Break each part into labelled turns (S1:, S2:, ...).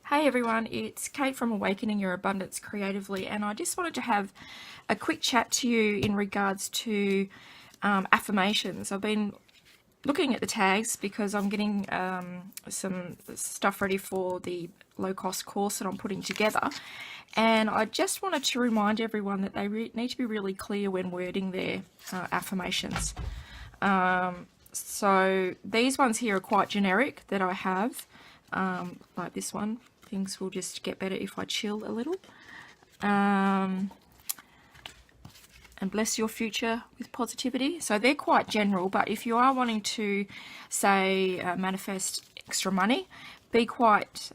S1: Hey everyone, it's Kate from Awakening Your Abundance Creatively, and I just wanted to have a quick chat to you in regards to affirmations. I've been looking at the tags because I'm getting some stuff ready for the low-cost course that I'm putting together, and I just wanted to remind everyone that they need to be really clear when wording their affirmations. So these ones here are quite generic that I have, like this one. Things will just get better if I chill a little. And bless your future with positivity. So they're quite general, but if you are wanting to, say, manifest extra money, be quite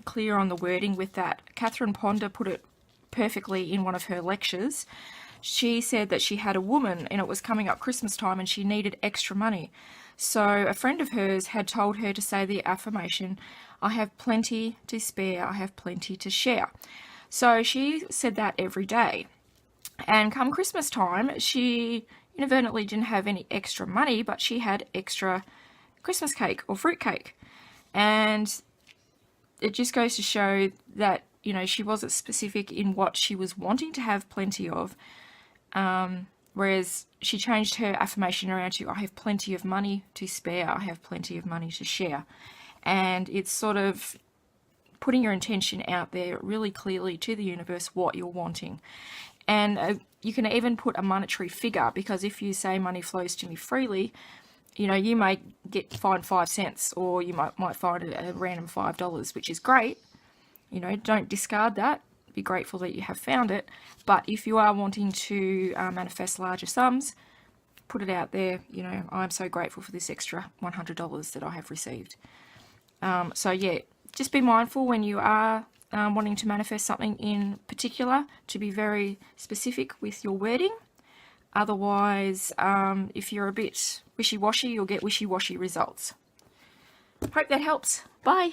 S1: clear on the wording with that. Catherine Ponder put it perfectly in one of her lectures. She said that she had a woman and it was coming up Christmas time and she needed extra money. So a friend of hers had told her to say the affirmation, I have plenty to spare, I have plenty to share. So she said that every day. And come Christmas time, she inadvertently didn't have any extra money, but she had extra Christmas cake or fruit cake. And it just goes to show that, you know, she wasn't specific in what she was wanting to have plenty of. Whereas she changed her affirmation around to, I have plenty of money to spare, I have plenty of money to share. And it's sort of putting your intention out there really clearly to the universe what you're wanting. And you can even put a monetary figure, because if you say money flows to me freely, you know, you may find 5 cents, or you might find a random $5, which is great. You know, don't discard that. Be grateful that you have found it. But if you are wanting to manifest larger sums, put it out there. You know, I'm so grateful for this extra $100 that I have received. So yeah, just be mindful when you are wanting to manifest something in particular to be very specific with your wording. Otherwise, if you're a bit wishy-washy, you'll get wishy-washy results. Hope that helps. Bye.